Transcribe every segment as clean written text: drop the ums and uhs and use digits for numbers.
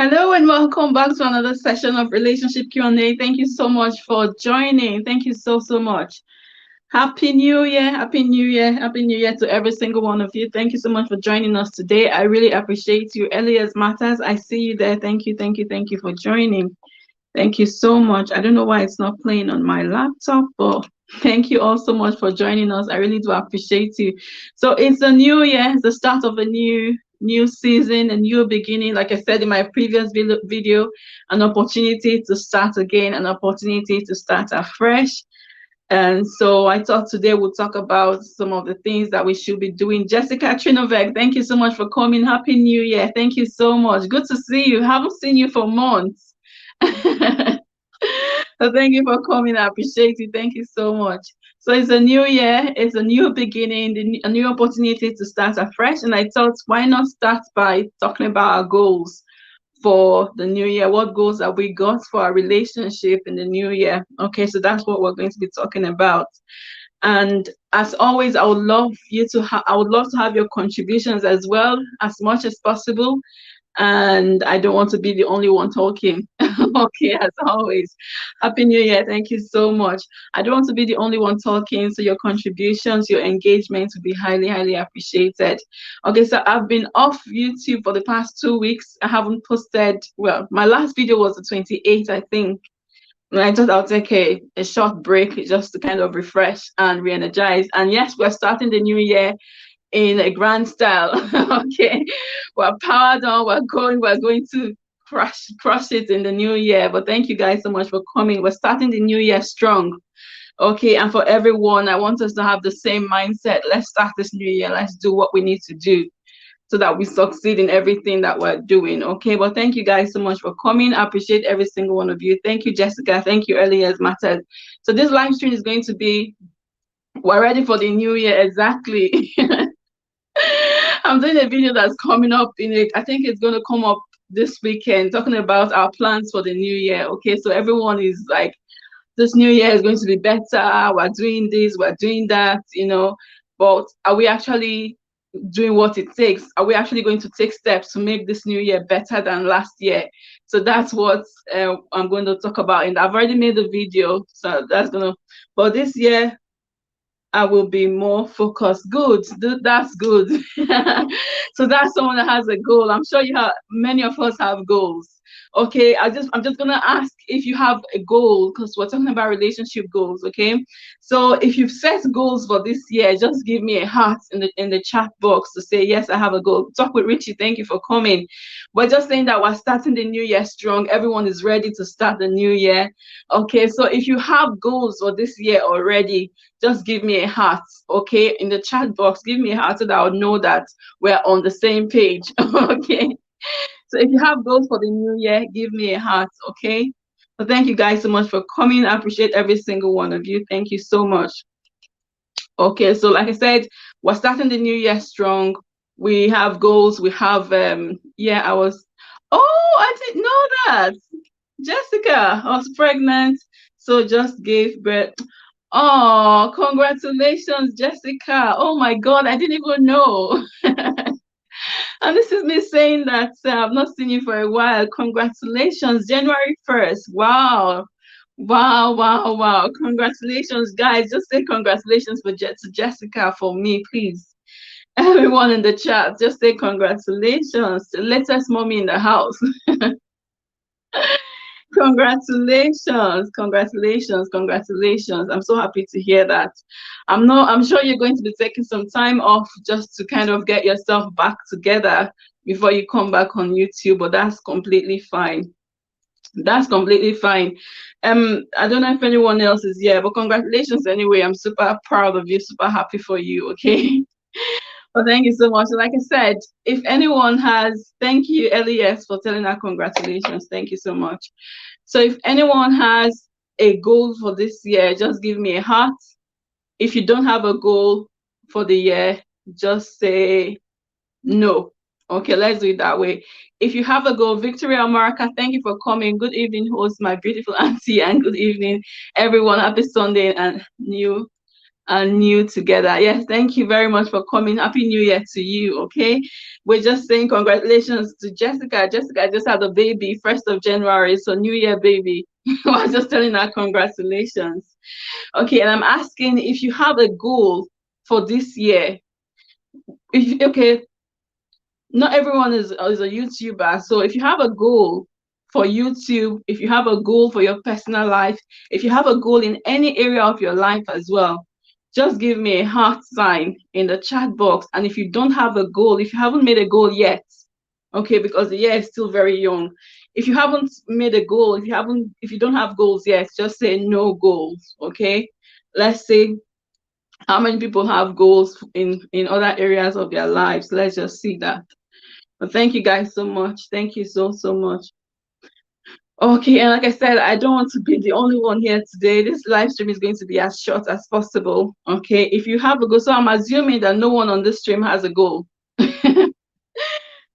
Hello and welcome back to another session of Relationship Q&A. Thank you so much for joining. Thank you so much. Happy New Year, Happy New Year, Happy New Year to every single one of you. Thank you so much for joining us today. I really appreciate you. Elias Matters, I see you there. Thank you for joining. Thank you so much. I don't know why it's not playing on my laptop, but thank you all so much for joining us. I really do appreciate you. So it's a new year, it's the start of a new season, a new beginning. Like I said in my previous video, an opportunity to start again, an opportunity to start afresh. And so I thought today we'll talk about some of the things that we should be doing. Jessica Trinovec, thank you so much for coming. Happy New Year. Thank you so much. Good to see you. Haven't seen you for months. So thank you for coming. I appreciate you. Thank you so much. So it's a new year, it's a new beginning, a new opportunity to start afresh. And I thought, why not start by talking about our goals for the new year? What goals have we got for our relationship in the new year? Okay, so that's what we're going to be talking about. And as always, I would love to have your contributions as well, as much as possible. And I don't want to be the only one talking. Okay, as always. Happy New Year. Thank you so much. I don't want to be the only one talking, so your contributions, your engagement will be highly appreciated. Okay, so I've been off YouTube for the past 2 weeks. I haven't posted, well, my last video was the 28th, I think. And I thought I'll take a short break just to kind of refresh and re-energize. And yes, we're starting the new year in a grand style. Okay, we're powered on, we're going to crush it in the new year. But thank you guys so much for coming. We're starting the new year strong. Okay, and for everyone, I want us to have the same mindset. Let's start this new year. Let's do what we need to do so that we succeed in everything that we're doing. Okay, but thank you guys so much for coming. I appreciate every single one of you. Thank you, Jessica. Thank you, Elias Matters. So this live stream is going to be, we're ready for the new year, exactly. I'm doing a video that's coming up in it. I think it's going to come up this weekend, talking about our plans for the new year. Okay, so everyone is like, this new year is going to be better. We're doing this, we're doing that, but are we actually doing what it takes? Are we actually going to take steps to make this new year better than last year? So that's what I'm going to talk about. And I've already made the video, so that's going to, but this year, I will be more focused. Good. That's good. So that's someone that has a goal. I'm sure many of us have goals. Okay, I'm just gonna ask if you have a goal, because we're talking about relationship goals. Okay, so if you've set goals for this year, just give me a heart in the chat box to say yes, I have a goal. Talk with Richie. Thank you for coming. We're just saying that we're starting the new year strong. Everyone is ready to start the new year. Okay, so if you have goals for this year already, just give me a heart. Okay, in the chat box, give me a heart so that I'll know that we're on the same page. Okay, so if you have goals for the new year, give me a heart. Okay, so thank you guys so much for coming. I appreciate every single one of you. Thank you so much. Okay, so like I said, we're starting the new year strong. We have goals. We have I didn't know that. Jessica, I was pregnant, so just gave birth. Oh, congratulations, Jessica. Oh my God, I didn't even know. And this is me saying that I've not seen you for a while. Congratulations, January 1st. Wow. Wow. Congratulations, guys. Just say congratulations to Jessica for me, please. Everyone in the chat, just say congratulations. The latest mommy in the house. Congratulations. I'm so happy to hear that. I'm sure you're going to be taking some time off just to kind of get yourself back together before you come back on YouTube, but that's completely fine. That's completely fine. I don't know if anyone else is here, but congratulations anyway. I'm super proud of you, super happy for you, okay? Well, thank you so much. Like I said, if anyone has, thank you, Elias, for telling her congratulations. Thank you so much. So if anyone has a goal for this year, just give me a heart. If you don't have a goal for the year, just say no. Okay, let's do it that way. If you have a goal, Victoria America, thank you for coming. Good evening, host, my beautiful auntie, and good evening, everyone. Happy Sunday and and new together. Yes, thank you very much for coming. Happy New Year to you. Okay, we're just saying congratulations to Jessica. Jessica just had a baby, 1st of January, so New Year baby. We're just telling her congratulations. Okay, and I'm asking if you have a goal for this year. If okay, not everyone is a YouTuber. So if you have a goal for YouTube, if you have a goal for your personal life, if you have a goal in any area of your life as well, just give me a heart sign in the chat box. And if you don't have a goal, if you haven't made a goal yet, okay, because the year is still very young. If you haven't made a goal, if you don't have goals yet, just say no goals, okay? Let's say how many people have goals in other areas of their lives. Let's just see that. But thank you guys so much. Thank you so much. Okay, and like I said, I don't want to be the only one here today. This live stream is going to be as short as possible. Okay, if you have a goal, so I'm assuming that no one on this stream has a goal.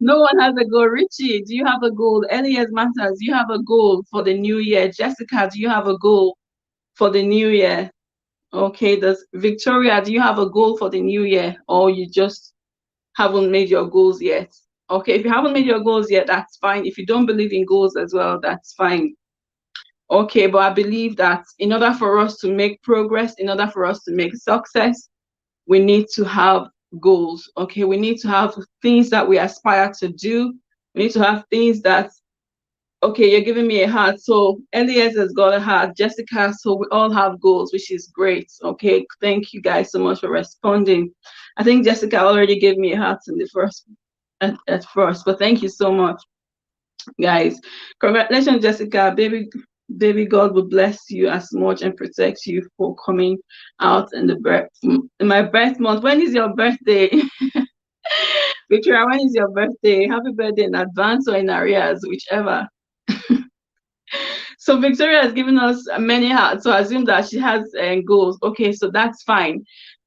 No one has a goal. Richie, do you have a goal? Elias Matters, do you have a goal for the new year? Jessica, do you have a goal for the new year? Okay, does Victoria, do you have a goal for the new year, or you just haven't made your goals yet? Okay, if you haven't made your goals yet, that's fine. If you don't believe in goals as well, that's fine. Okay, but I believe that in order for us to make progress, in order for us to make success, we need to have goals. Okay, we need to have things that we aspire to do. We need to have things that, okay, you're giving me a heart. So Elias has got a heart, Jessica, so we all have goals, which is great. Okay, thank you guys so much for responding. I think Jessica already gave me a heart in the first at first, but thank you so much, guys. Congratulations, Jessica. Baby, God will bless you as much and protect you for coming out in my birth month. When is your birthday? Victoria, when is your birthday? Happy birthday in advance or in arrears, whichever. So Victoria has given us many hearts, so I assume that she has goals. Okay, so that's fine.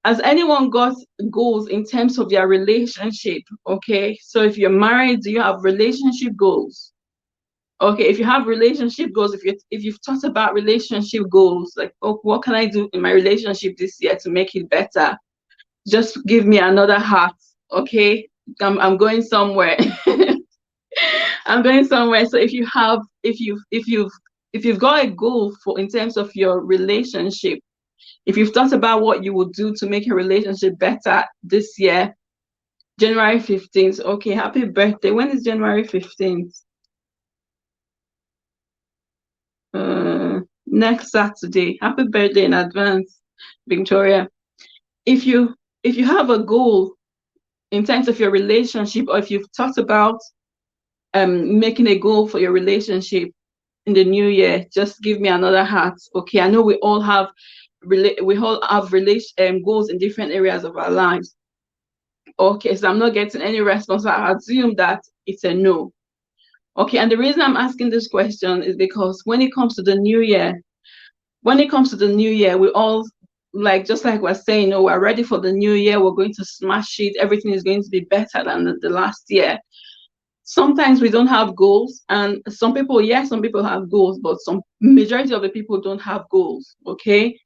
Has anyone got goals in terms of their relationship? Okay, so if you're married, do you have relationship goals? Okay, if you have relationship goals, if you've thought about relationship goals, like, oh, what can I do in my relationship this year to make it better? Just give me another heart. Okay, I'm going somewhere. I'm going somewhere. So if you've got a goal for in terms of your relationship, if you've thought about what you would do to make your relationship better this year, January 15th. Okay, happy birthday. When is January 15th? Next Saturday. Happy birthday in advance, Victoria. If you have a goal in terms of your relationship, or if you've thought about making a goal for your relationship in the new year, just give me another heart. Okay, I know we all have goals in different areas of our lives. Okay, so I'm not getting any response. I assume that it's a no. Okay, and the reason I'm asking this question is because when it comes to the new year, we all, like, just like we're saying, oh, we're ready for the new year, we're going to smash it, everything is going to be better than the last year. Sometimes we don't have goals, and some people have goals, but some majority of the people don't have goals. Okay,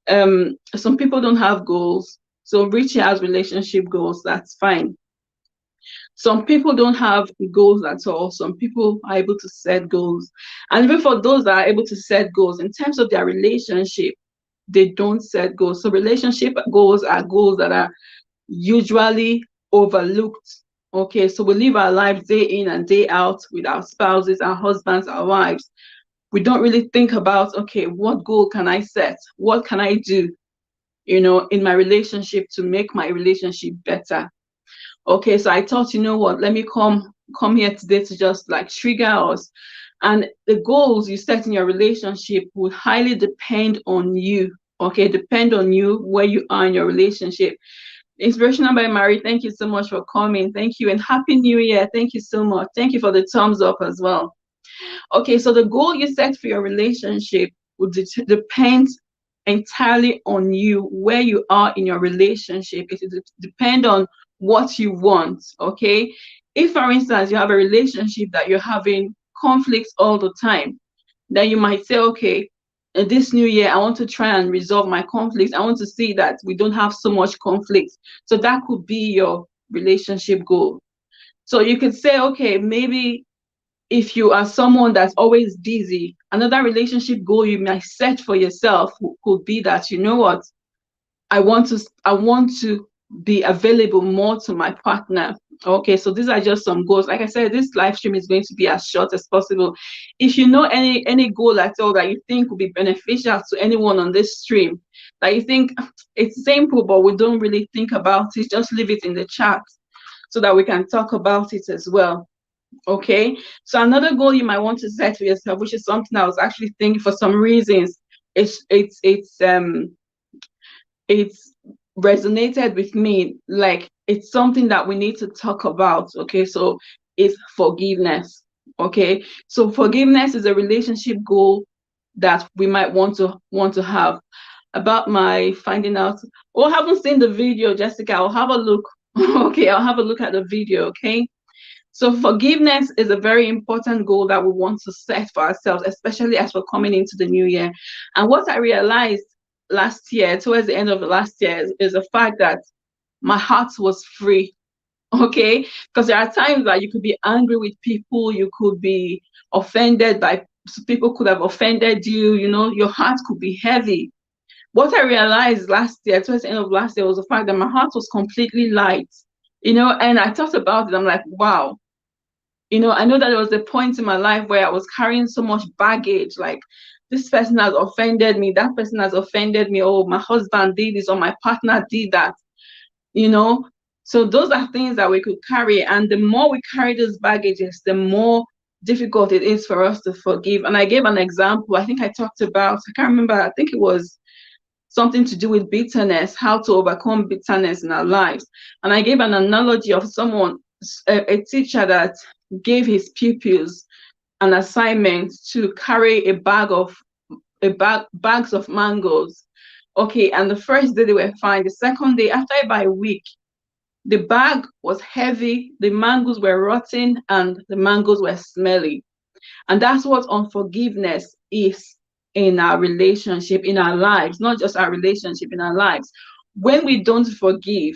some people don't have goals. So Richie has relationship goals, that's fine. Some people don't have goals at all. Some people are able to set goals. And even for those that are able to set goals, in terms of their relationship, they don't set goals. So relationship goals are goals that are usually overlooked. Okay, so we live our lives day in and day out with our spouses, our husbands, our wives. We don't really think about, okay, what goal can I set? What can I do, in my relationship to make my relationship better? Okay, so I thought, you know what, let me come here today to just like trigger us. And the goals you set in your relationship would highly depend on you. Okay, depend on you, where you are in your relationship. Inspirational by Marie, thank you so much for coming. Thank you, and Happy New Year. Thank you so much. Thank you for the thumbs up as well. Okay, so the goal you set for your relationship would depend entirely on you, where you are in your relationship. It will depend on what you want. Okay, if for instance you have a relationship that you're having conflicts all the time, then you might say, okay, this new year, I want to try and resolve my conflicts. I want to see that we don't have so much conflict. So that could be your relationship goal. So you could say, okay, maybe if you are someone that's always busy, another relationship goal you might set for yourself could be that, you know what, I want to be available more to my partner. Okay, so these are just some goals. Like I said, this live stream is going to be as short as possible. If you know any goal at all that you think would be beneficial to anyone on this stream, that you think it's simple but we don't really think about it, just leave it in the chat so that we can talk about it as well. Okay, so another goal you might want to set for yourself, which is something I was actually thinking for some reasons, it's resonated with me, like it's something that we need to talk about. Okay, so it's forgiveness. Okay, so forgiveness is a relationship goal that we might want to have. About my finding out, oh, I haven't seen the video, Jessica. I'll have a look. Okay, I'll have a look at the video. Okay, so forgiveness is a very important goal that we want to set for ourselves, especially as we're coming into the new year. And what I realized last year, towards the end of the last year, is the fact that my heart was free. Okay, because there are times that you could be angry with people, you could be offended by people, could have offended you, you know, your heart could be heavy. What I realized last year, towards the end of last year, was the fact that my heart was completely light, you know. And I thought about it, I'm like, wow, you know, I know that there was a point in my life where I was carrying so much baggage, like this person has offended me, that person has offended me, oh, my husband did this, or my partner did that, you know. So those are things that we could carry. And the more we carry those baggages, the more difficult it is for us to forgive. And I gave an example. I think I talked about, I can't remember, I think it was something to do with bitterness, how to overcome bitterness in our lives. And I gave an analogy of someone, a teacher that gave his pupils an assignment to carry bags of mangoes. Okay, and the first day they were fine. The second day, after about a week, the bag was heavy, the mangoes were rotten, and the mangoes were smelly. And that's what unforgiveness is in our relationship, in our lives, not just our relationship, in our lives. When we don't forgive,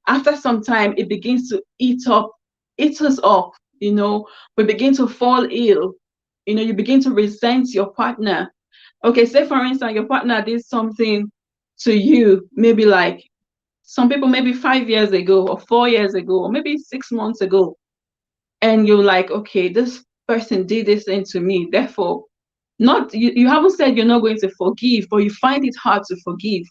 after some time, it begins to eat us up, you know. We begin to fall ill, you know, you begin to resent your partner. Okay, say for instance, your partner did something to you, maybe like some people, maybe 5 years ago, or 4 years ago, or maybe 6 months ago, and you're like, okay, this person did this thing to me, therefore, not you haven't said you're not going to forgive, but you find it hard to forgive.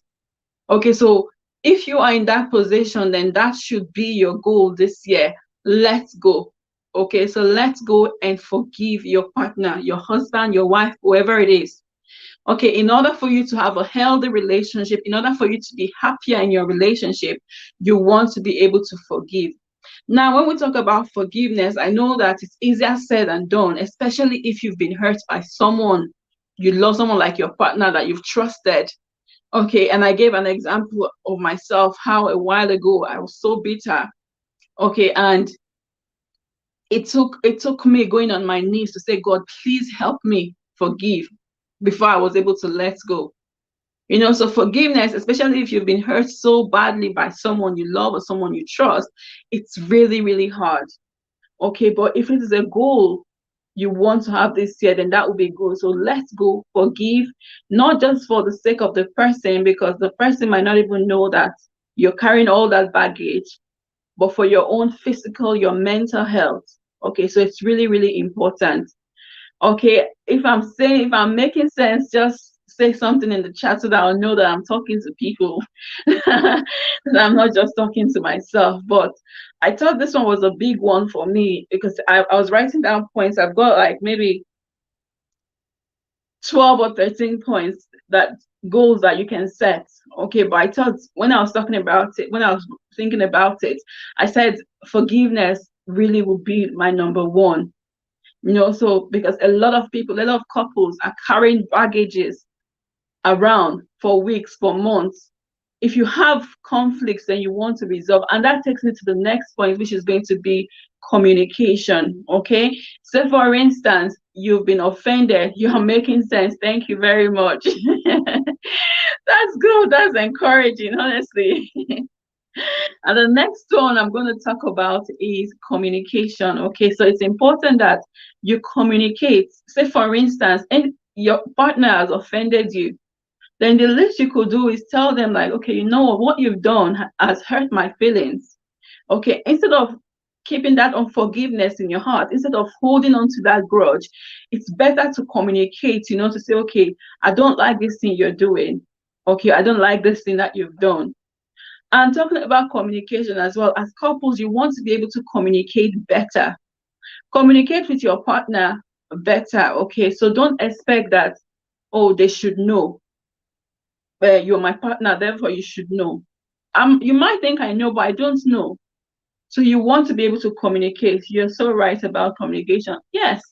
Okay, so if you are in that position, then that should be your goal this year. Let's go. Okay, so let's go and forgive your partner, your husband, your wife, whoever it is. Okay, in order for you to have a healthy relationship, in order for you to be happier in your relationship, you want to be able to forgive. Now, when we talk about forgiveness, I know that it's easier said than done, especially if you've been hurt by someone. You love someone like your partner that you've trusted. Okay, and I gave an example of myself, how a while ago I was so bitter. Okay, and it took me going on my knees to say, God, please help me forgive before I was able to let go. You know, so forgiveness, especially if you've been hurt so badly by someone you love or someone you trust, it's really, really hard. Okay, but if it is a goal you want to have this year, then that would be good. So let's go forgive, not just for the sake of the person, because the person might not even know that you're carrying all that baggage, but for your own physical, your mental health. Okay, so it's really, really important. Okay, if I'm making sense, just say something in the chat so that I'll know that I'm talking to people. That I'm not just talking to myself. But I thought this one was a big one for me because I was writing down points. I've got like maybe 12 or 13 points, that goals that you can set. Okay, but I thought when I was talking about it, when I was thinking about it, I said forgiveness really would be my number one. You know, so because a lot of people, a lot of couples are carrying baggages around for weeks, for months. If you have conflicts and you want to resolve, and that takes me to the next point, which is going to be communication. Okay, so for instance, you've been offended. You're making sense. Thank you very much. That's good. That's encouraging, honestly. And the next one I'm going to talk about is communication. Okay, so it's important that you communicate. Say, for instance, if your partner has offended you, then the least you could do is tell them, like, okay, you know what you've done has hurt my feelings. Okay, instead of keeping that unforgiveness in your heart, instead of holding on to that grudge, it's better to communicate, to say, okay, I don't like this thing you're doing. Okay, I don't like this thing that you've done. And talking about communication as well, as couples, you want to be able to communicate better. Communicate with your partner better. Okay, so don't expect that, oh, they should know. You're my partner, therefore you should know. You might think I know, but I don't know. So you want to be able to communicate. You're so right about communication. Yes.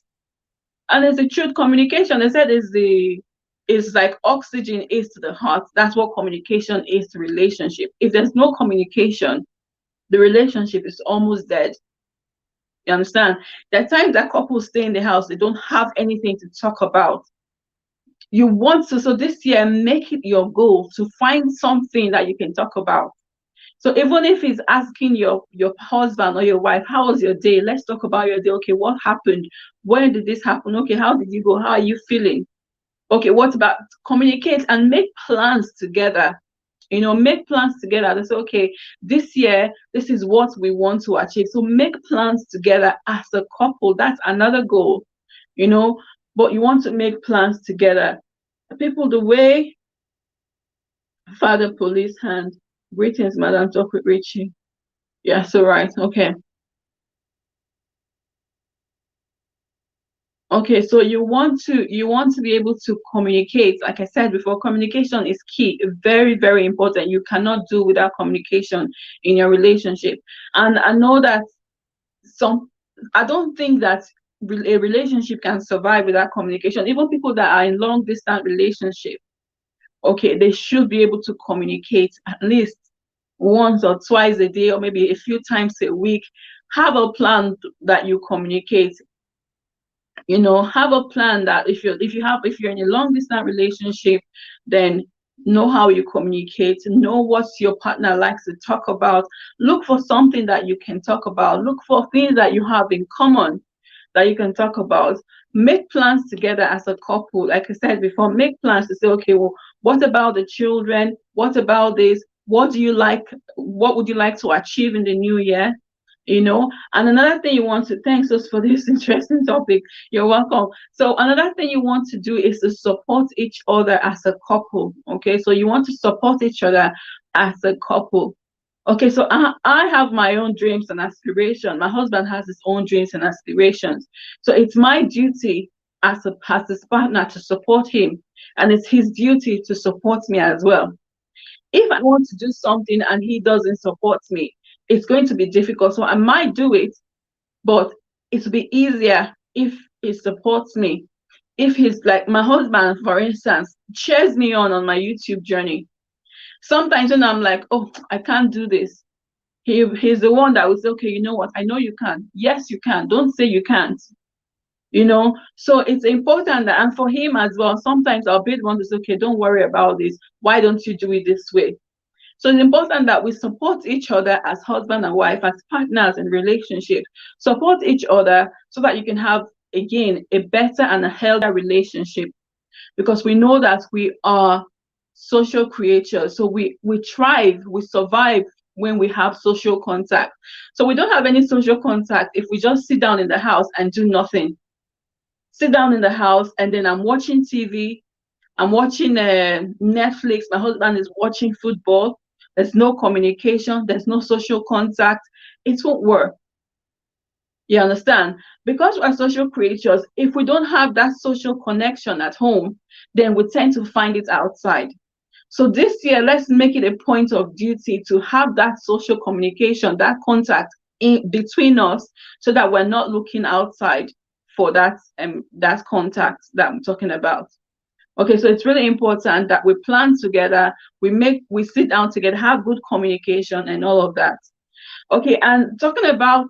And it's the truth. Communication, they said, is like oxygen is to the heart. That's what communication is to relationship. If there's no communication, the relationship is almost dead. You understand? There are times that couples stay in the house, they don't have anything to talk about. You want to, so this year, make it your goal to find something that you can talk about. So even if it's asking your husband or your wife, how was your day? Let's talk about your day. Okay, what happened? When did this happen? Okay, how did you go? How are you feeling? Okay, what about communicate and make plans together? Make plans together. They say, okay, this year, this is what we want to achieve. So make plans together as a couple. That's another goal, but you want to make plans together. People, the way Father Police Hand, greetings, Madam, talk with Richie. Yeah, so right. Okay. Okay, so you want to be able to communicate. Like I said before, communication is key, very, very important. You cannot do without communication in your relationship. And I know that I don't think that a relationship can survive without communication. Even people that are in long distance relationship, okay, they should be able to communicate at least once or twice a day, or maybe a few times a week. Have a plan that you communicate. Have a plan that if you're in a long distance relationship, then know how you communicate, know what your partner likes to talk about. Look for something that you can talk about. Look for things that you have in common that you can talk about. Make plans together as a couple. Like I said before, make plans to say, okay, well, what about the children? What about this? What do you like? What would you like to achieve in the new year? And another thing you want to, thanks us for this interesting topic. You're welcome. So another thing you want to do is to support each other as a couple. Okay, so you want to support each other as a couple. Okay, so I have my own dreams and aspirations. My husband has his own dreams and aspirations. So it's my duty as his partner to support him, and it's his duty to support me as well. If I want to do something and he doesn't support me, it's going to be difficult. So I might do it, but it will be easier if he supports me. If he's like my husband, for instance, cheers me on my YouTube journey. Sometimes when I'm like, oh, I can't do this, he's the one that will say, okay, you know what? I know you can. Yes, you can. Don't say you can't. So it's important that, and for him as well, sometimes I'll be the one to say, okay, don't worry about this. Why don't you do it this way? So it's important that we support each other as husband and wife, as partners in relationship. Support each other so that you can have, again, a better and a healthier relationship. Because we know that we are social creatures. So we thrive, we survive when we have social contact. So we don't have any social contact if we just sit down in the house and do nothing. Sit down in the house and then I'm watching TV, I'm watching Netflix, my husband is watching football. There's no communication, there's no social contact. It won't work. You understand? Because we're social creatures, if we don't have that social connection at home, then we tend to find it outside. So this year, let's make it a point of duty to have that social communication, that contact in between us, so that we're not looking outside for that contact that I'm talking about. Okay, so it's really important that we plan together, we sit down together, have good communication and all of that. Okay, and talking about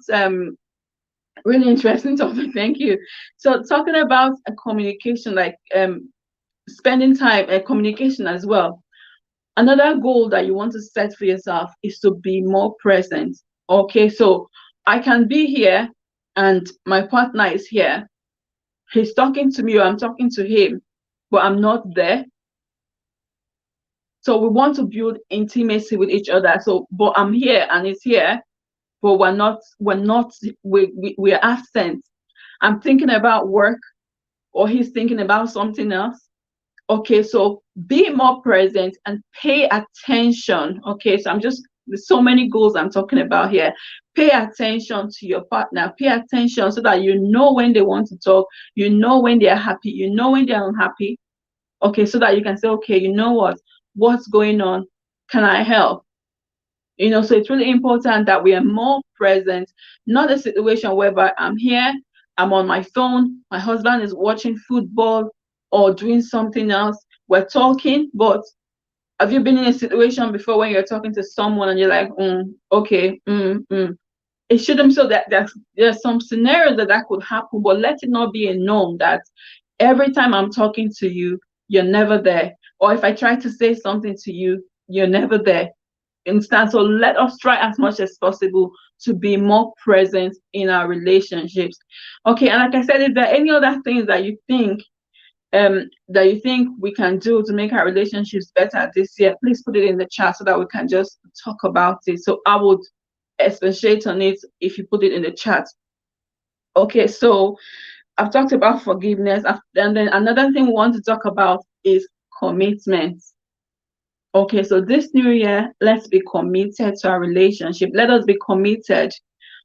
Really interesting topic. Thank you. So talking about a communication, like spending time and communication as well. Another goal that you want to set for yourself is to be more present. Okay, so I can be here and my partner is here. He's talking to me or I'm talking to him, but I'm not there. So we want to build intimacy with each other. So, but I'm here and he's here, but we're absent. I'm thinking about work or he's thinking about something else. Okay, so be more present and pay attention. Okay, so there's so many goals I'm talking about here. Pay attention to your partner. Pay attention so that you know when they want to talk, you know when they're happy, you know when they're unhappy. Okay, so that you can say, okay, you know what's going on? Can I help? So it's really important that we are more present, not a situation whereby I'm here, I'm on my phone, my husband is watching football or doing something else. We're talking, but have you been in a situation before when you're talking to someone and you're like, okay, It shouldn't, so that there's some scenarios that could happen, but let it not be a norm that every time I'm talking to you, you're never there. Or if I try to say something to you, you're never there. Instead, so let us try as much as possible to be more present in our relationships. Okay, and like I said, if there are any other things that you think we can do to make our relationships better this year, please put it in the chat so that we can just talk about it. So I would expatiate on it if you put it in the chat. Okay, so I've talked about forgiveness, and then another thing we want to talk about is commitment. Okay, so this new year, let's be committed to our relationship. Let us be committed.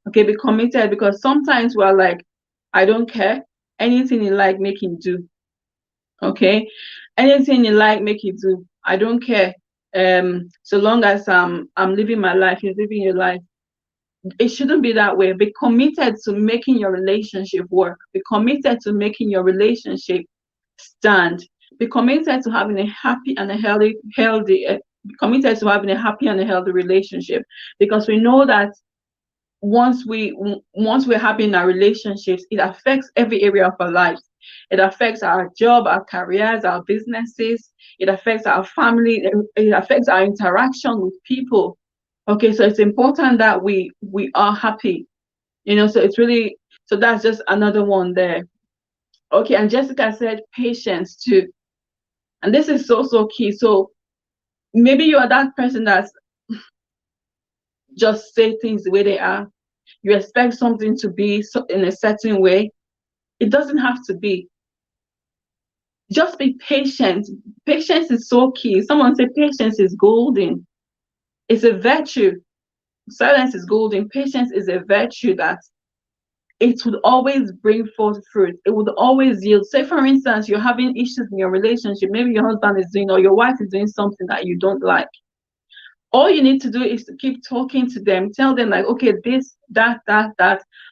Okay, be committed, because sometimes we're like, I don't care. Anything you like, make him do. Okay, anything you like, make it do. I don't care. So long as I'm living my life, you're living your life. It shouldn't be that way. Be committed to making your relationship work. Be committed to making your relationship stand. Be committed to having a happy and a healthy. Be committed to having a happy and a healthy relationship, because we know that once we're happy in our relationships, it affects every area of our lives. It affects our job, our careers, our businesses. It affects our family. It affects our interaction with people. Okay, so it's important that we are happy. So it's really, so that's just another one there. Okay, and Jessica said patience too, and this is so key. So maybe you are that person that's just say things the way they are. You expect something to be in a certain way. It doesn't have to be. Just be patient. Patience is so key. Someone said patience is golden. It's a virtue. Silence is golden. Patience is a virtue that it would always bring forth fruit. It would always yield. Say, for instance, you're having issues in your relationship. Maybe your husband is doing or your wife is doing something that you don't like. All you need to do is to keep talking to them. Tell them, like, okay, this, that.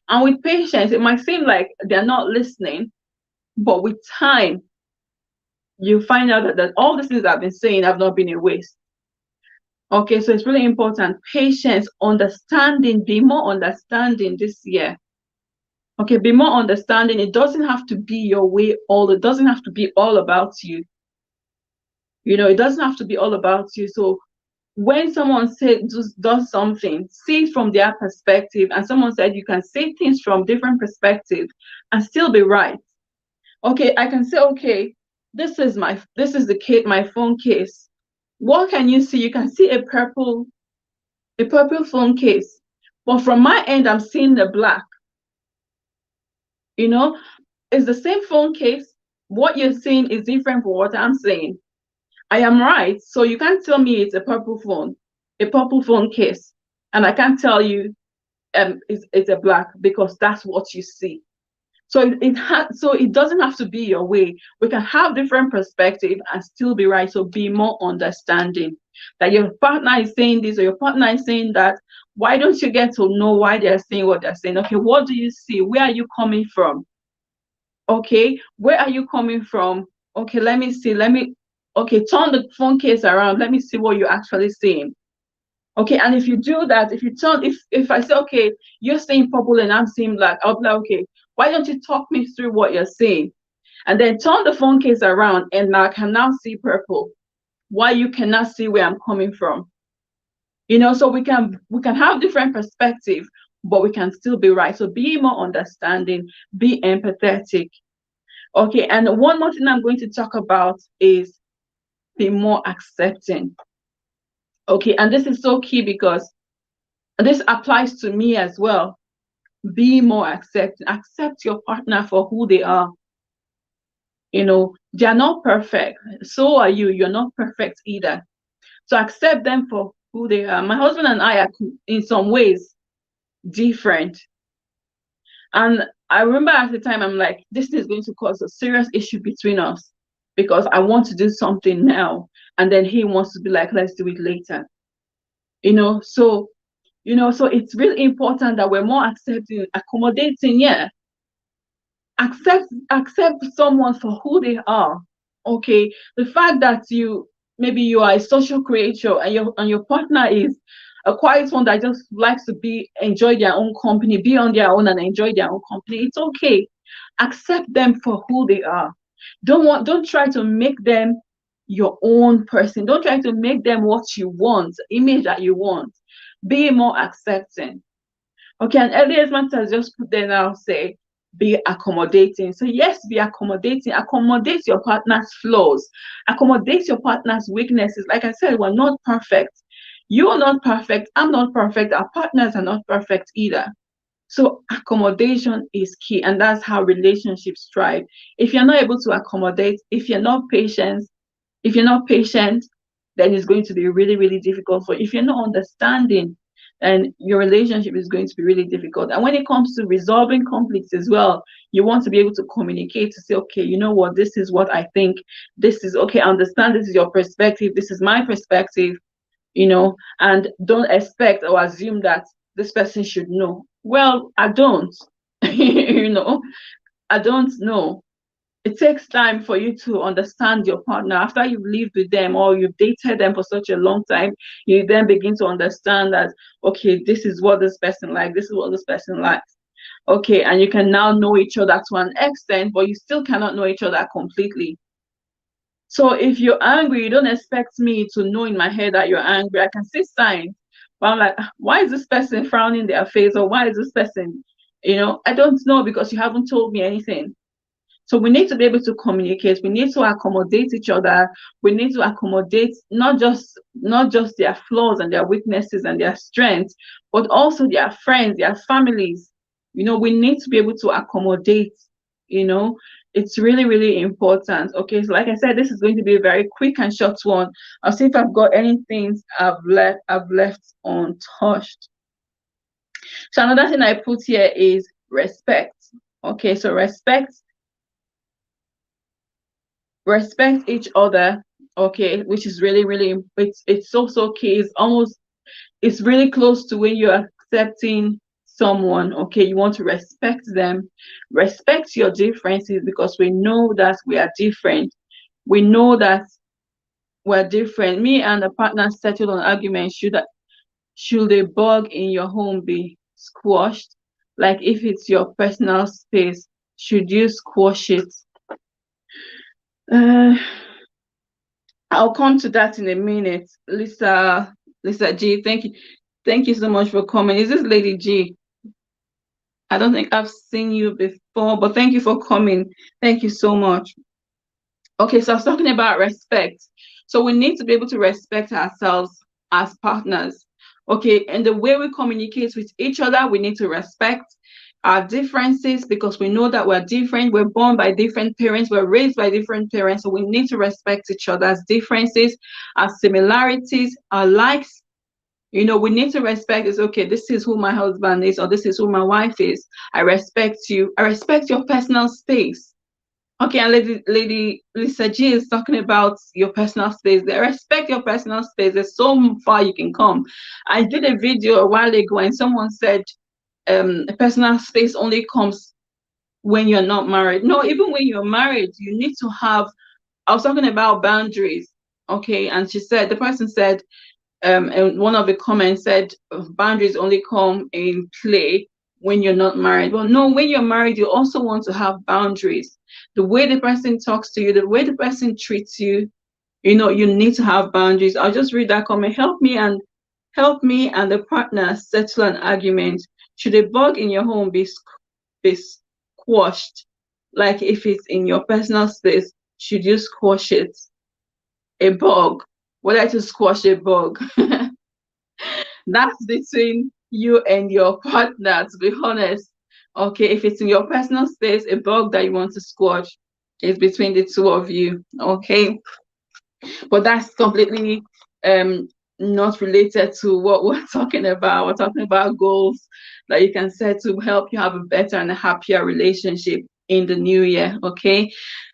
And with patience, it might seem like they're not listening, but with time, you find out that all the things I've been saying have not been a waste. Okay, so it's really important. Patience, understanding, be more understanding this year. Okay, be more understanding. It doesn't have to be your way it doesn't have to be all about you. It doesn't have to be all about you. So when someone does something, see it from their perspective. And someone said you can see things from different perspectives and still be right. Okay, I can say, okay, this is the case, my phone case. What can you see? You can see a purple phone case. But from my end, I'm seeing the black. It's the same phone case. What you're seeing is different from what I'm saying. I am right. So you can't tell me it's a purple phone case. And I can't tell you it's a black, because that's what you see. So it doesn't have to be your way. We can have different perspective and still be right. So be more understanding. That your partner is saying this or your partner is saying that. Why don't you get to know why they're saying what they're saying? Okay, what do you see? Where are you coming from? Okay, where are you coming from? Okay, let me see. Okay, turn the phone case around. Let me see what you're actually saying. Okay, and if you do that, if you turn, if I say, okay, you're saying purple and I'm saying black, I'll be like, okay, why don't you talk me through what you're saying? And then turn the phone case around and I can now see purple. Why you cannot see where I'm coming from? So we can have different perspective, but we can still be right. So be more understanding, be empathetic. Okay, and one more thing I'm going to talk about is be more accepting. Okay, and this is so key because this applies to me as well. Be more accepting. Accept your partner for who they are. They're not perfect. So are you. You're not perfect either. So accept them for who they are. My husband and I are in some ways different. And I remember at the time, I'm like, this is going to cause a serious issue between us because I want to do something now. And then he wants to be like, let's do it later. So it's really important that we're more accepting, accommodating. Yeah, accept someone for who they are. Okay, the fact that maybe you are a social creature and your partner is a quiet one that just likes to enjoy their own company, be on their own and enjoy their own company, it's okay. Accept them for who they are. Don't try to make them your own person. Don't try to make them what you want, image that you want. Be more accepting. Okay, and Elias has just put there now, say, be accommodating. So yes, be accommodating. Accommodate your partner's flaws. Accommodate your partner's weaknesses. Like I said, we're not perfect. You are not perfect. I'm not perfect. Our partners are not perfect either. So accommodation is key, and that's how relationships thrive. If you're not able to accommodate, if you're not patient, then it's going to be really, really difficult for you. If you're not understanding, then your relationship is going to be really difficult. And when it comes to resolving conflicts as well, you want to be able to communicate to say, okay, you know what, this is what I think. This is okay, I understand this is your perspective, this is my perspective, and don't expect or assume that this person should know. Well, I don't. I don't know. It takes time for you to understand your partner. After you've lived with them or you've dated them for such a long time, you then begin to understand that, okay, this is what this person likes, this is what this person likes. Okay, and you can now know each other to an extent, but you still cannot know each other completely. So if you're angry, you don't expect me to know in my head that you're angry. I can see signs, but I'm like, why is this person frowning their face? Or why is this person, I don't know because you haven't told me anything. So we need to be able to communicate. We need to accommodate each other. We need to accommodate not just their flaws and their weaknesses and their strengths, but also their friends, their families. We need to be able to accommodate. It's really, really important. Okay, so like I said, this is going to be a very quick and short one. I'll see if I've got anything I've left untouched. So another thing I put here is respect. Okay, so respect each other. Okay, which is really, really, it's so key. It's really close to when you're accepting someone. Okay, you want to respect them, respect your differences, because we know that we are different. We know that we're different. Me and a partner settled on argument. Should a bug in your home be squashed? Like if it's your personal space, should you squash it? uh I'll come to that in a minute. Lisa G, thank you so much for coming. Is this Lady G? I don't think I've seen you before, but thank you for coming. Thank you so much. Okay, so I was talking about respect. So we need to be able to respect ourselves as partners. Okay, and the way we communicate with each other, we need to respect our differences because we know that we're different. We're born by different parents, we're raised by different parents. So we need to respect each other's differences, our similarities, our likes. We need to respect is okay, this is who my husband is, or this is who my wife is. I respect you. I respect your personal space. Okay, and Lady Lisa G is talking about your personal space. They respect your personal space. There's so far you can come. I did a video a while ago and someone said a personal space only comes when you're not married. No, even when you're married, you need to have, I was talking about boundaries. Okay, and the person said And one of the comments said boundaries only come in play when you're not married. Well, no, when you're married, you also want to have boundaries. The way the person talks to you, the way the person treats you, you need to have boundaries. I'll just read that comment. Help me and the partner settle an argument. Should a bug in your home be squashed? Like if it's in your personal space, should you squash it? A bug. Would I to squash a bug? That's between you and your partner, to be honest. Okay, if it's in your personal space, a bug that you want to squash is between the two of you. Okay, but that's completely not related to what we're talking about. We're talking about goals that you can set to help you have a better and a happier relationship in the new year. Okay.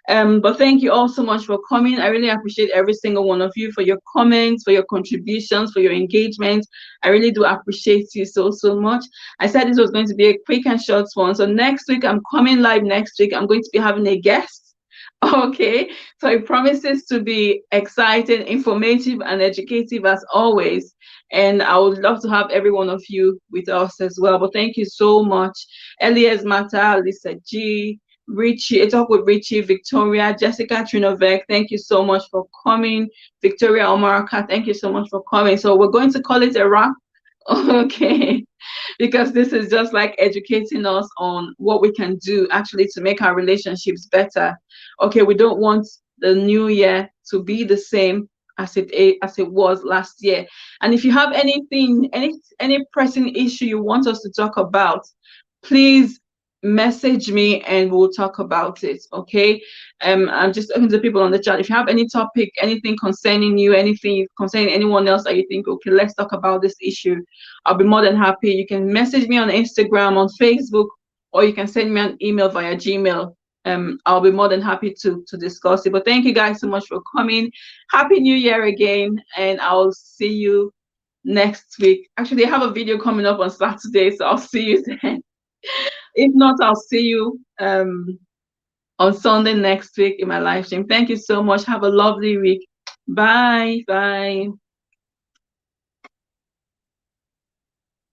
But thank you all so much for coming. I really appreciate every single one of you for your comments, for your contributions, for your engagement. I really do appreciate you so much. I said this was going to be a quick and short one. So next week, I'm coming live next week. I'm going to be having a guest. Okay, so it promises to be exciting, informative, and educative as always. And I would love to have every one of you with us as well. But thank you so much. Elias Mata, Lisa G, Richie, I talk with Richie, Victoria, Jessica Trinovec, thank you so much for coming. Victoria Omaraka, thank you so much for coming. So we're going to call it a wrap. Okay, because this is just like educating us on what we can do actually to make our relationships better. Okay, we don't want the new year to be the same as it was last year. And if you have any pressing issue you want us to talk about, please message me and we'll talk about it. Okay, I'm just talking to people on the chat. If you have any topic, anything concerning you, anything concerning anyone else that you think, okay, let's talk about this issue, I'll be more than happy. You can message me on Instagram, on Facebook, or you can send me an email via Gmail. I'll be more than happy to discuss it. But thank you guys so much for coming. Happy New Year again, and I'll see you next week. Actually, I have a video coming up on Saturday, so I'll see you then. If not, I'll see you on Sunday next week in my live stream. Thank you so much. Have a lovely week. Bye. Bye.